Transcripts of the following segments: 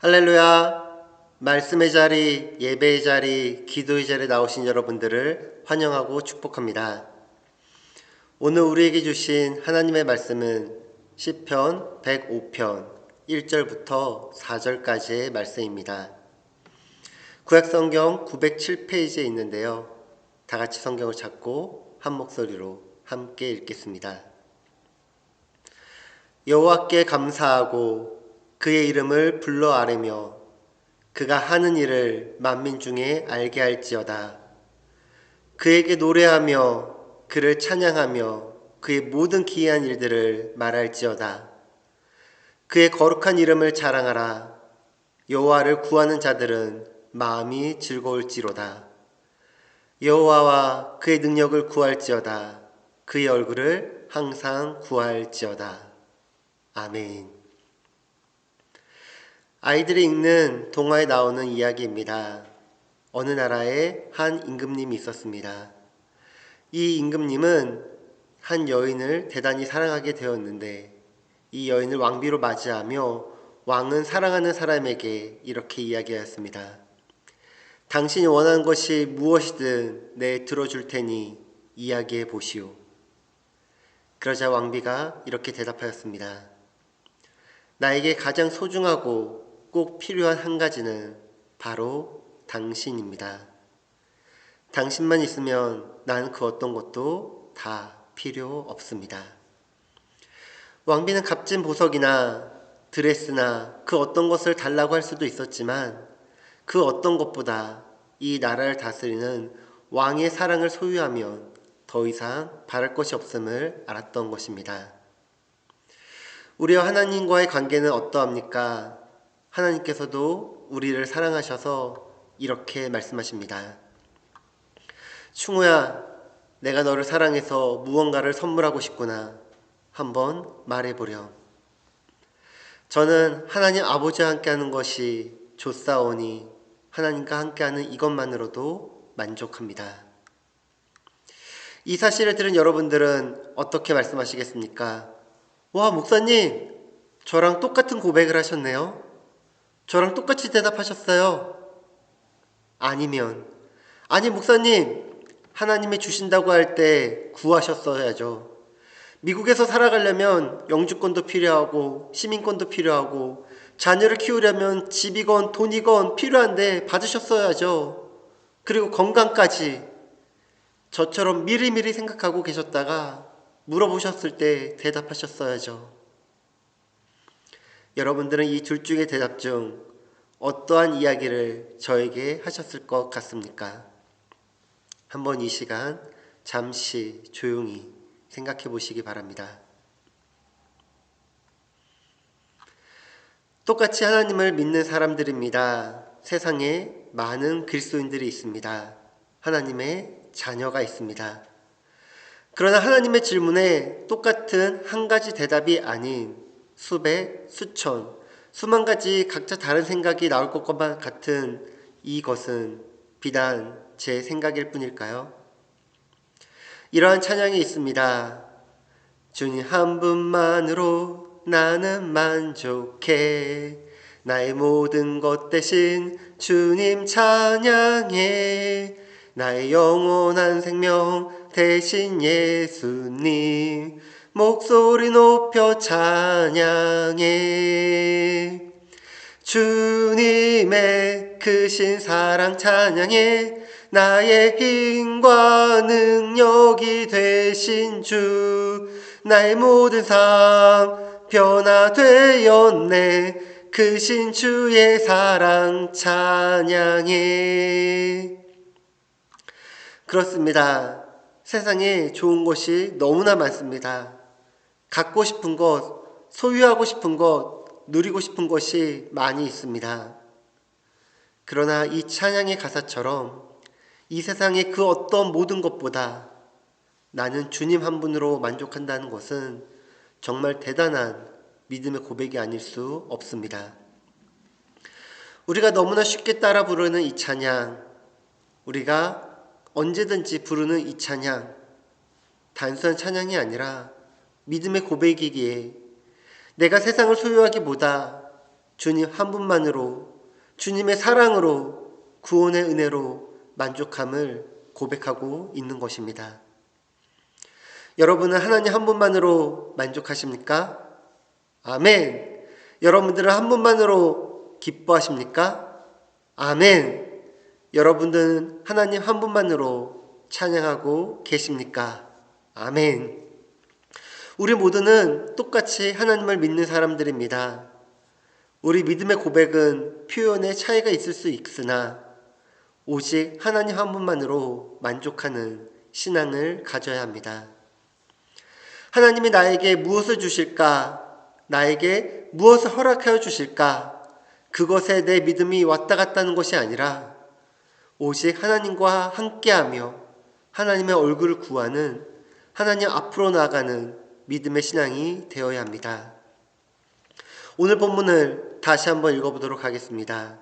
할렐루야! 말씀의 자리, 예배의 자리, 기도의 자리에 나오신 여러분들을 환영하고 축복합니다. 오늘 우리에게 주신 하나님의 말씀은 시편 105편 1절부터 4절까지의 말씀입니다. 구약성경 907페이지에 있는데요. 다 같이 성경을 찾고 한 목소리로 함께 읽겠습니다. 여호와께 감사하고 그의 이름을 불러 아뢰며 그가 하는 일을 만민 중에 알게 할지어다. 그에게 노래하며 그를 찬양하며 그의 모든 기이한 일들을 말할지어다. 그의 거룩한 이름을 자랑하라. 여호와를 구하는 자들은 마음이 즐거울지로다. 여호와와 그의 능력을 구할지어다. 그의 얼굴을 항상 구할지어다. 아멘. 아이들이 읽는 동화에 나오는 이야기입니다. 어느 나라에 한 임금님이 있었습니다. 이 임금님은 한 여인을 대단히 사랑하게 되었는데 이 여인을 왕비로 맞이하며 왕은 사랑하는 사람에게 이렇게 이야기하였습니다. 당신이 원하는 것이 무엇이든 내 들어줄 테니 이야기해 보시오. 그러자 왕비가 이렇게 대답하였습니다. 나에게 가장 소중하고 꼭 필요한 한 가지는 바로 당신입니다. 당신만 있으면 난 그 어떤 것도 다 필요 없습니다. 왕비는 값진 보석이나 드레스나 그 어떤 것을 달라고 할 수도 있었지만 그 어떤 것보다 이 나라를 다스리는 왕의 사랑을 소유하면 더 이상 바랄 것이 없음을 알았던 것입니다. 우리와 하나님과의 관계는 어떠합니까? 하나님께서도 우리를 사랑하셔서 이렇게 말씀하십니다. 충우야, 내가 너를 사랑해서 무언가를 선물하고 싶구나. 한번 말해보렴. 저는 하나님 아버지와 함께하는 것이 좋사오니 하나님과 함께하는 이것만으로도 만족합니다. 이 사실을 들은 여러분들은 어떻게 말씀하시겠습니까? 와, 목사님, 저랑 똑같은 고백을 하셨네요. 저랑 똑같이 대답하셨어요. 아니면, 아니 목사님, 하나님이 주신다고 할 때 구하셨어야죠. 미국에서 살아가려면 영주권도 필요하고 시민권도 필요하고 자녀를 키우려면 집이건 돈이건 필요한데 받으셨어야죠. 그리고 건강까지. 저처럼 미리미리 생각하고 계셨다가 물어보셨을 때 대답하셨어야죠. 여러분들은 이 둘 중의 대답 중 어떠한 이야기를 저에게 하셨을 것 같습니까? 한번 이 시간 잠시 조용히 생각해 보시기 바랍니다. 똑같이 하나님을 믿는 사람들입니다. 세상에 많은 그리스도인들이 있습니다. 하나님의 자녀가 있습니다. 그러나 하나님의 질문에 똑같은 한 가지 대답이 아닌 수백, 수천, 수만 가지 각자 다른 생각이 나올 것만 같은 이것은 비단 제 생각일 뿐일까요? 이러한 찬양이 있습니다. 주님 한 분만으로 나는 만족해. 나의 모든 것 대신 주님 찬양해. 나의 영원한 생명 대신 예수님 목소리 높여 찬양해. 주님의 크신 사랑 찬양해. 나의 힘과 능력이 되신 주 나의 모든 삶 변화되었네. 크신 주의 사랑 찬양해. 그렇습니다. 세상에 좋은 것이 너무나 많습니다. 갖고 싶은 것, 소유하고 싶은 것, 누리고 싶은 것이 많이 있습니다. 그러나 이 찬양의 가사처럼 이 세상의 그 어떤 모든 것보다 나는 주님 한 분으로 만족한다는 것은 정말 대단한 믿음의 고백이 아닐 수 없습니다. 우리가 너무나 쉽게 따라 부르는 이 찬양, 우리가 언제든지 부르는 이 찬양, 단순한 찬양이 아니라 믿음의 고백이기에 내가 세상을 소유하기보다 주님 한 분만으로, 주님의 사랑으로, 구원의 은혜로 만족함을 고백하고 있는 것입니다. 여러분은 하나님 한 분만으로 만족하십니까? 아멘. 여러분들은 한 분만으로 기뻐하십니까? 아멘. 여러분들은 하나님 한 분만으로 찬양하고 계십니까? 아멘. 우리 모두는 똑같이 하나님을 믿는 사람들입니다. 우리 믿음의 고백은 표현의 차이가 있을 수 있으나 오직 하나님 한 분만으로 만족하는 신앙을 가져야 합니다. 하나님이 나에게 무엇을 주실까? 나에게 무엇을 허락하여 주실까? 그것에 내 믿음이 왔다 갔다 하는 것이 아니라 오직 하나님과 함께하며 하나님의 얼굴을 구하는, 하나님 앞으로 나아가는 믿음의 신앙이 되어야 합니다. 오늘 본문을 다시 한번 읽어보도록 하겠습니다.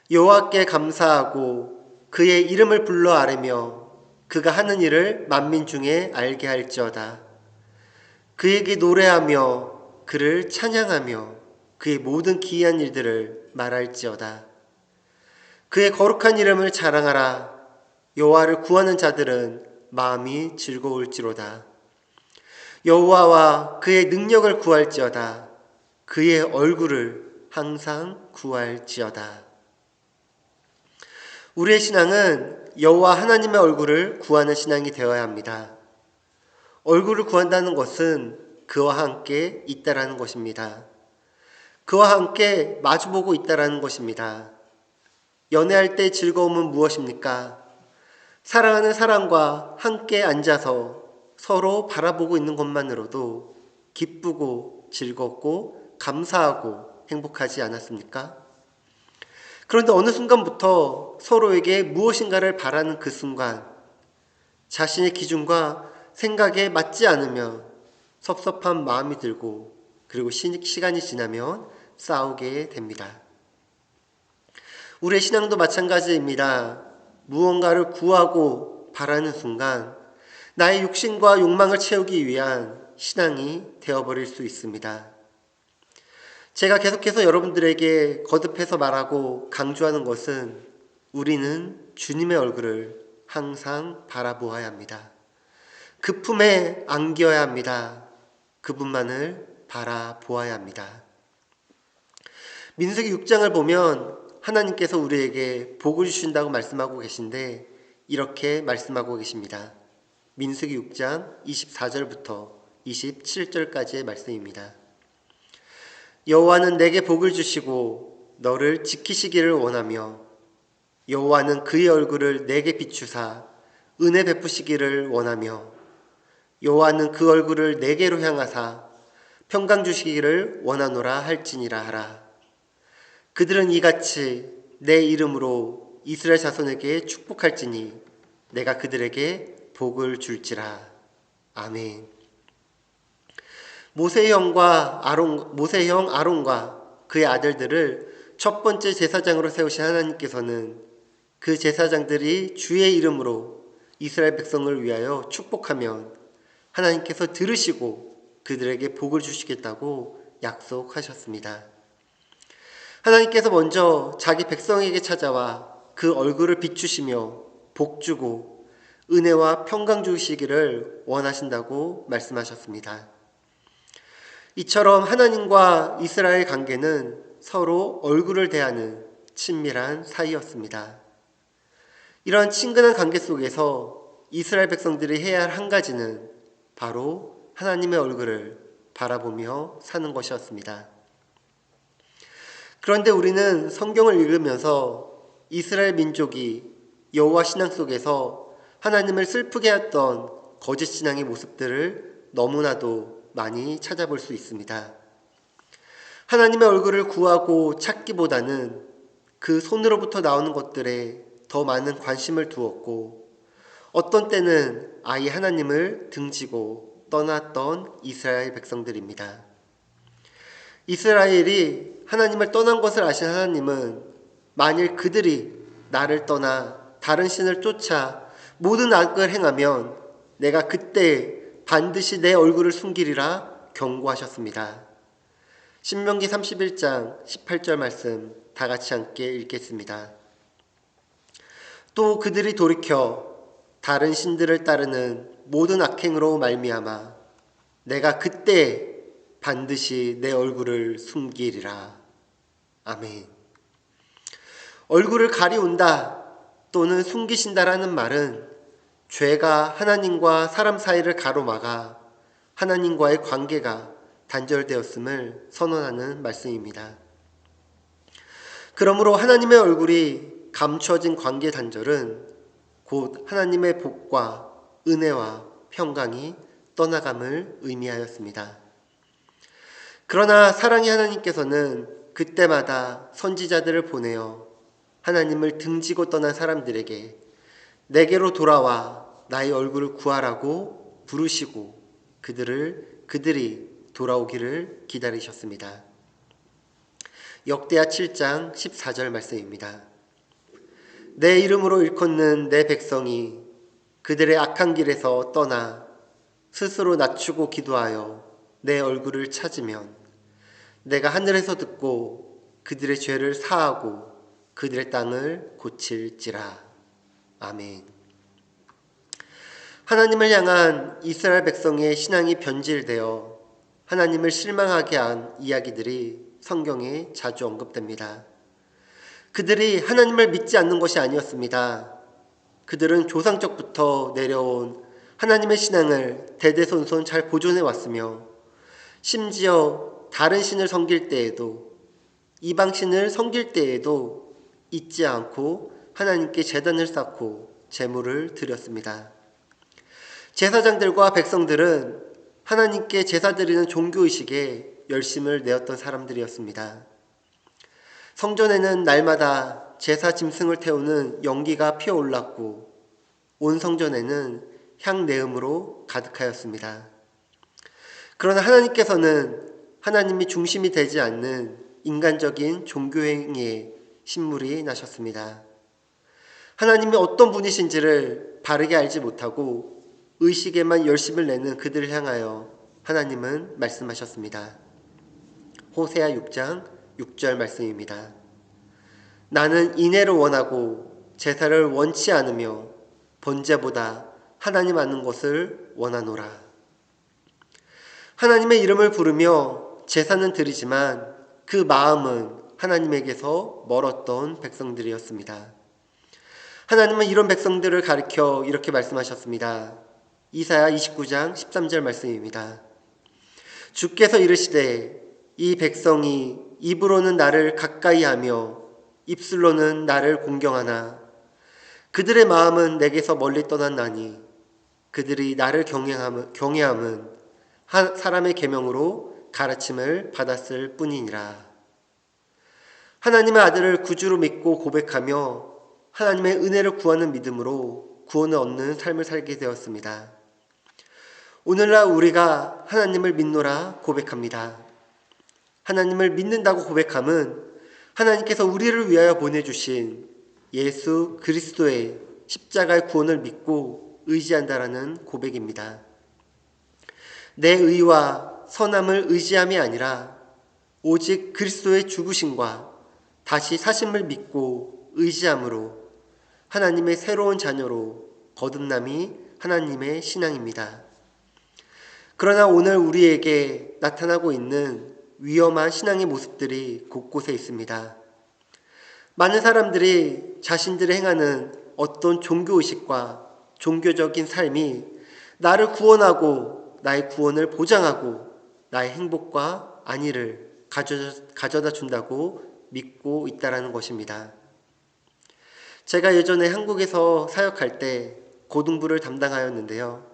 여호와께 감사하고 그의 이름을 불러 아뢰며 그가 하는 일을 만민 중에 알게 할지어다. 그에게 노래하며 그를 찬양하며 그의 모든 기이한 일들을 말할지어다. 그의 거룩한 이름을 자랑하라. 여호와를 구하는 자들은 마음이 즐거울지로다. 여호와와 그의 능력을 구할지어다. 그의 얼굴을 항상 구할지어다. 우리의 신앙은 여호와 하나님의 얼굴을 구하는 신앙이 되어야 합니다. 얼굴을 구한다는 것은 그와 함께 있다라는 것입니다. 그와 함께 마주보고 있다라는 것입니다. 연애할 때 즐거움은 무엇입니까? 사랑하는 사람과 함께 앉아서 서로 바라보고 있는 것만으로도 기쁘고 즐겁고 감사하고 행복하지 않았습니까? 그런데 어느 순간부터 서로에게 무엇인가를 바라는 그 순간 자신의 기준과 생각에 맞지 않으면 섭섭한 마음이 들고 그리고 시간이 지나면 싸우게 됩니다. 우리의 신앙도 마찬가지입니다. 무언가를 구하고 바라는 순간 나의 욕심과 욕망을 채우기 위한 신앙이 되어버릴 수 있습니다. 제가 계속해서 여러분들에게 거듭해서 말하고 강조하는 것은 우리는 주님의 얼굴을 항상 바라보아야 합니다. 그 품에 안겨야 합니다. 그분만을 바라보아야 합니다. 민수기 6장을 보면 하나님께서 우리에게 복을 주신다고 말씀하고 계신데 이렇게 말씀하고 계십니다. 민수기 6장 24절부터 27절까지의 말씀입니다. 여호와는 내게 복을 주시고 너를 지키시기를 원하며 여호와는 그의 얼굴을 내게 비추사 은혜 베푸시기를 원하며 여호와는 그 얼굴을 내게로 향하사 평강 주시기를 원하노라 할지니라 하라. 그들은 이같이 내 이름으로 이스라엘 자손에게 축복할지니 내가 그들에게 복을 줄지라. 아멘. 모세의 형 아론과 그의 아들들을 첫 번째 제사장으로 세우신 하나님께서는 그 제사장들이 주의 이름으로 이스라엘 백성을 위하여 축복하면 하나님께서 들으시고 그들에게 복을 주시겠다고 약속하셨습니다. 하나님께서 먼저 자기 백성에게 찾아와 그 얼굴을 비추시며 복주고 은혜와 평강 주시기를 원하신다고 말씀하셨습니다. 이처럼 하나님과 이스라엘 관계는 서로 얼굴을 대하는 친밀한 사이였습니다. 이런 친근한 관계 속에서 이스라엘 백성들이 해야 할 한 가지는 바로 하나님의 얼굴을 바라보며 사는 것이었습니다. 그런데 우리는 성경을 읽으면서 이스라엘 민족이 여호와 신앙 속에서 하나님을 슬프게 했던 거짓 신앙의 모습들을 너무나도 많이 찾아볼 수 있습니다. 하나님의 얼굴을 구하고 찾기보다는 그 손으로부터 나오는 것들에 더 많은 관심을 두었고 어떤 때는 아예 하나님을 등지고 떠났던 이스라엘 백성들입니다. 이스라엘이 하나님을 떠난 것을 아신 하나님은 만일 그들이 나를 떠나 다른 신을 쫓아 모든 악을 행하면 내가 그때 반드시 내 얼굴을 숨기리라 경고하셨습니다. 신명기 31장 18절 말씀 다 같이 함께 읽겠습니다. 또 그들이 돌이켜 다른 신들을 따르는 모든 악행으로 말미암아 내가 그때 반드시 내 얼굴을 숨기리라. 아멘. 얼굴을 가리운다 또는 숨기신다라는 말은 죄가 하나님과 사람 사이를 가로막아 하나님과의 관계가 단절되었음을 선언하는 말씀입니다. 그러므로 하나님의 얼굴이 감춰진 관계 단절은 곧 하나님의 복과 은혜와 평강이 떠나감을 의미하였습니다. 그러나 사랑의 하나님께서는 그때마다 선지자들을 보내어 하나님을 등지고 떠난 사람들에게 내게로 돌아와 나의 얼굴을 구하라고 부르시고 그들이 돌아오기를 기다리셨습니다. 역대하 7장 14절 말씀입니다. 내 이름으로 일컫는 내 백성이 그들의 악한 길에서 떠나 스스로 낮추고 기도하여 내 얼굴을 찾으면 내가 하늘에서 듣고 그들의 죄를 사하고 그들의 땅을 고칠지라. 아멘. 하나님을 향한 이스라엘 백성의 신앙이 변질되어 하나님을 실망하게 한 이야기들이 성경에 자주 언급됩니다. 그들이 하나님을 믿지 않는 것이 아니었습니다. 그들은 조상적부터 내려온 하나님의 신앙을 대대손손 잘 보존해 왔으며 심지어 다른 신을 섬길 때에도 이방신을 섬길 때에도 잊지 않고 하나님께 제단을 쌓고 제물을 드렸습니다. 제사장들과 백성들은 하나님께 제사 드리는 종교의식에 열심을 내었던 사람들이었습니다. 성전에는 날마다 제사 짐승을 태우는 연기가 피어올랐고 온 성전에는 향내음으로 가득하였습니다. 그러나 하나님께서는 하나님이 중심이 되지 않는 인간적인 종교행위에 신물이 나셨습니다. 하나님이 어떤 분이신지를 바르게 알지 못하고 의식에만 열심을 내는 그들을 향하여 하나님은 말씀하셨습니다. 호세아 6장 6절 말씀입니다. 나는 인애를 원하고 제사를 원치 않으며 번제보다 하나님 아는 것을 원하노라. 하나님의 이름을 부르며 제사는 드리지만 그 마음은 하나님에게서 멀었던 백성들이었습니다. 하나님은 이런 백성들을 가리켜 이렇게 말씀하셨습니다. 이사야 29장 13절 말씀입니다. 주께서 이르시되 이 백성이 입으로는 나를 가까이 하며 입술로는 나를 공경하나 그들의 마음은 내게서 멀리 떠났나니 그들이 나를 경외함은 사람의 계명으로 가르침을 받았을 뿐이니라. 하나님의 아들을 구주로 믿고 고백하며 하나님의 은혜를 구하는 믿음으로 구원을 얻는 삶을 살게 되었습니다. 오늘날 우리가 하나님을 믿노라 고백합니다. 하나님을 믿는다고 고백함은 하나님께서 우리를 위하여 보내주신 예수 그리스도의 십자가의 구원을 믿고 의지한다라는 고백입니다. 내 의와 선함을 의지함이 아니라 오직 그리스도의 죽으심과 다시 사심을 믿고 의지함으로 하나님의 새로운 자녀로 거듭남이 하나님의 신앙입니다. 그러나 오늘 우리에게 나타나고 있는 위험한 신앙의 모습들이 곳곳에 있습니다. 많은 사람들이 자신들이 행하는 어떤 종교의식과 종교적인 삶이 나를 구원하고 나의 구원을 보장하고 나의 행복과 안위를 가져다 준다고 믿고 있다는 것입니다. 제가 예전에 한국에서 사역할 때 고등부를 담당하였는데요.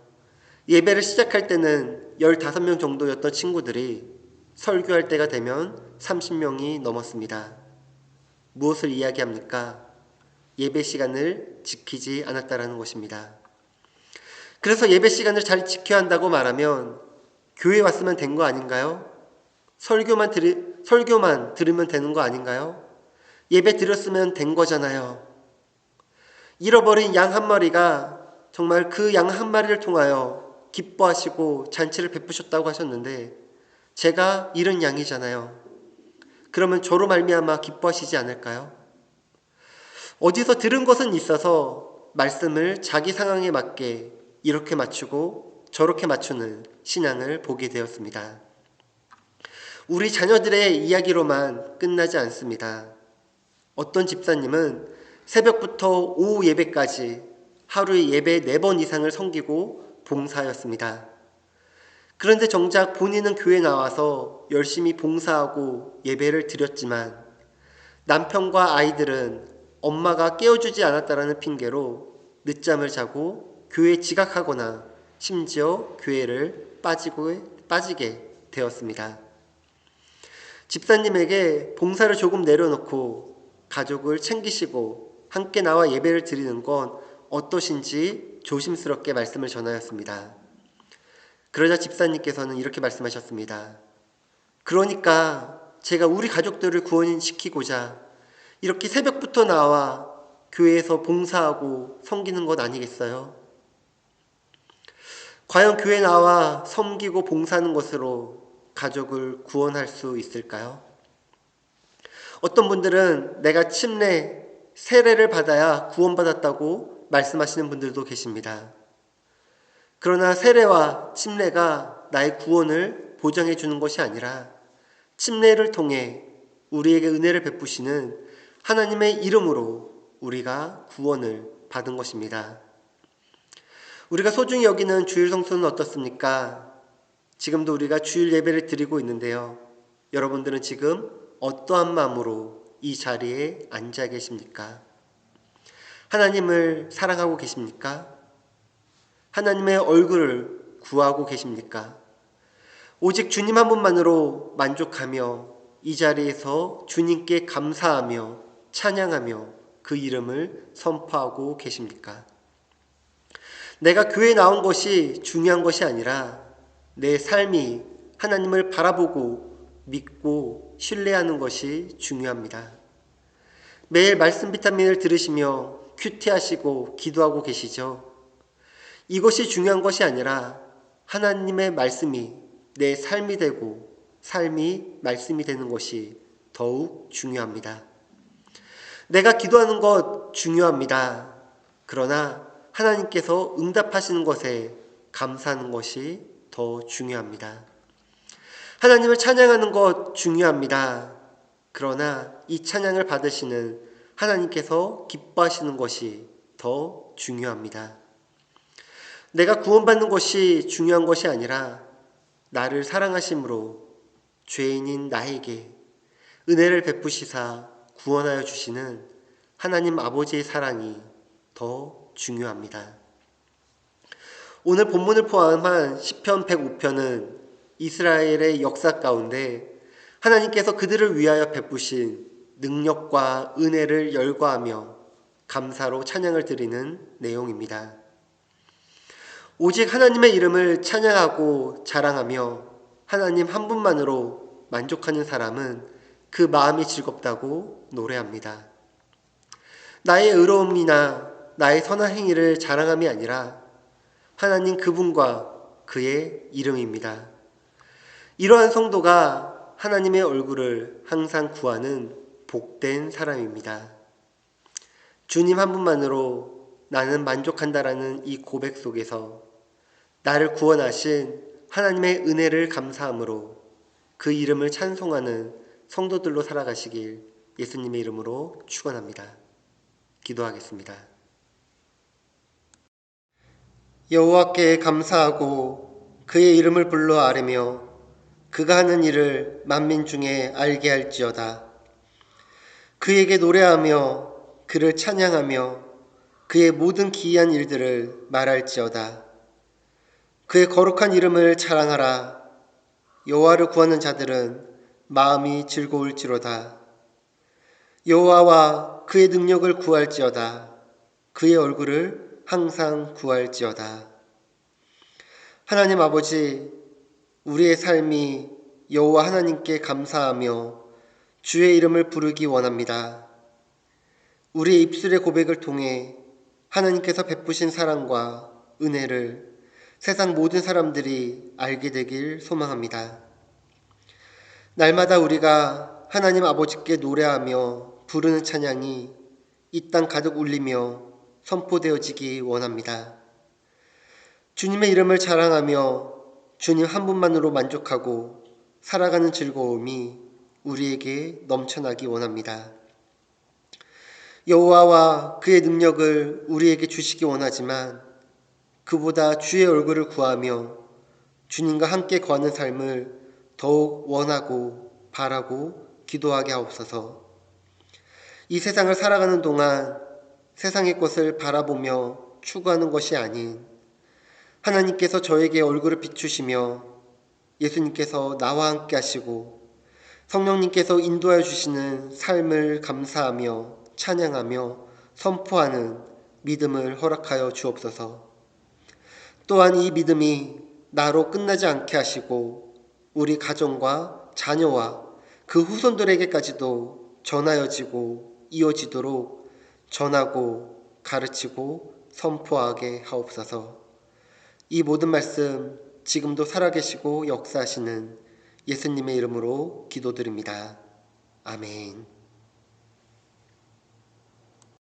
예배를 시작할 때는 15명 정도였던 친구들이 설교할 때가 되면 30명이 넘었습니다. 무엇을 이야기합니까? 예배 시간을 지키지 않았다라는 것입니다. 그래서 예배 시간을 잘 지켜야 한다고 말하면 교회 왔으면 된 거 아닌가요? 설교만 들으면 되는 거 아닌가요? 예배 드렸으면 된 거잖아요. 잃어버린 양 한 마리가 정말 그 양 한 마리를 통하여 기뻐하시고 잔치를 베푸셨다고 하셨는데 제가 잃은 양이잖아요. 그러면 저로 말미암아 기뻐하시지 않을까요? 어디서 들은 것은 있어서 말씀을 자기 상황에 맞게 이렇게 맞추고 저렇게 맞추는 신앙을 보게 되었습니다. 우리 자녀들의 이야기로만 끝나지 않습니다. 어떤 집사님은 새벽부터 오후 예배까지 하루에 예배 4번 이상을 섬기고 봉사하였습니다. 그런데 정작 본인은 교회 나와서 열심히 봉사하고 예배를 드렸지만 남편과 아이들은 엄마가 깨워주지 않았다라는 핑계로 늦잠을 자고 교회에 지각하거나 심지어 교회를 빠지게 되었습니다. 집사님에게 봉사를 조금 내려놓고 가족을 챙기시고 함께 나와 예배를 드리는 건 어떠신지 조심스럽게 말씀을 전하였습니다. 그러자 집사님께서는 이렇게 말씀하셨습니다. 그러니까 제가 우리 가족들을 구원시키고자 이렇게 새벽부터 나와 교회에서 봉사하고 섬기는 것 아니겠어요? 과연 교회 나와 섬기고 봉사하는 것으로 가족을 구원할 수 있을까요? 어떤 분들은 내가 세례를 받아야 구원받았다고 말씀하시는 분들도 계십니다. 그러나 세례와 침례가 나의 구원을 보장해 주는 것이 아니라 침례를 통해 우리에게 은혜를 베푸시는 하나님의 이름으로 우리가 구원을 받은 것입니다. 우리가 소중히 여기는 주일 성수는 어떻습니까? 지금도 우리가 주일 예배를 드리고 있는데요. 여러분들은 지금 어떠한 마음으로 이 자리에 앉아 계십니까? 하나님을 사랑하고 계십니까? 하나님의 얼굴을 구하고 계십니까? 오직 주님 한 분만으로 만족하며 이 자리에서 주님께 감사하며 찬양하며 그 이름을 선포하고 계십니까? 내가 교회에 나온 것이 중요한 것이 아니라 내 삶이 하나님을 바라보고 믿고 신뢰하는 것이 중요합니다. 매일 말씀 비타민을 들으시며 큐티하시고 기도하고 계시죠? 이것이 중요한 것이 아니라 하나님의 말씀이 내 삶이 되고 삶이 말씀이 되는 것이 더욱 중요합니다. 내가 기도하는 것 중요합니다. 그러나 하나님께서 응답하시는 것에 감사하는 것이 더 중요합니다. 하나님을 찬양하는 것 중요합니다. 그러나 이 찬양을 받으시는 하나님께서 기뻐하시는 것이 더 중요합니다. 내가 구원받는 것이 중요한 것이 아니라 나를 사랑하심으로 죄인인 나에게 은혜를 베푸시사 구원하여 주시는 하나님 아버지의 사랑이 더 중요합니다. 오늘 본문을 포함한 시편 105편은 이스라엘의 역사 가운데 하나님께서 그들을 위하여 베푸신 능력과 은혜를 열거하며 감사로 찬양을 드리는 내용입니다. 오직 하나님의 이름을 찬양하고 자랑하며 하나님 한 분만으로 만족하는 사람은 그 마음이 즐겁다고 노래합니다. 나의 의로움이나 나의 선한 행위를 자랑함이 아니라 하나님 그분과 그의 이름입니다. 이러한 성도가 하나님의 얼굴을 항상 구하는 복된 사람입니다. 주님 한 분만으로 나는 만족한다라는 이 고백 속에서 나를 구원하신 하나님의 은혜를 감사함으로 그 이름을 찬송하는 성도들로 살아가시길 예수님의 이름으로 축원합니다. 기도하겠습니다. 여호와께 감사하고 그의 이름을 불러 아뢰며 그가 하는 일을 만민 중에 알게 할지어다. 그에게 노래하며 그를 찬양하며 그의 모든 기이한 일들을 말할지어다. 그의 거룩한 이름을 자랑하라. 여호와를 구하는 자들은 마음이 즐거울지로다. 여호와와 그의 능력을 구할지어다. 그의 얼굴을 항상 구할지어다. 하나님 아버지, 우리의 삶이 여호와 하나님께 감사하며 주의 이름을 부르기 원합니다. 우리의 입술의 고백을 통해 하나님께서 베푸신 사랑과 은혜를 세상 모든 사람들이 알게 되길 소망합니다. 날마다 우리가 하나님 아버지께 노래하며 부르는 찬양이 이 땅 가득 울리며 선포되어지기 원합니다. 주님의 이름을 자랑하며 주님 한 분만으로 만족하고 살아가는 즐거움이 우리에게 넘쳐나기 원합니다. 여호와와 그의 능력을 우리에게 주시기 원하지만 그보다 주의 얼굴을 구하며 주님과 함께 거하는 삶을 더욱 원하고 바라고 기도하게 하옵소서. 이 세상을 살아가는 동안 세상의 것을 바라보며 추구하는 것이 아닌 하나님께서 저에게 얼굴을 비추시며 예수님께서 나와 함께 하시고 성령님께서 인도하여 주시는 삶을 감사하며 찬양하며 선포하는 믿음을 허락하여 주옵소서. 또한 이 믿음이 나로 끝나지 않게 하시고 우리 가정과 자녀와 그 후손들에게까지도 전하여지고 이어지도록 전하고 가르치고 선포하게 하옵소서. 이 모든 말씀 지금도 살아계시고 역사하시는 예수님의 이름으로 기도드립니다. 아멘.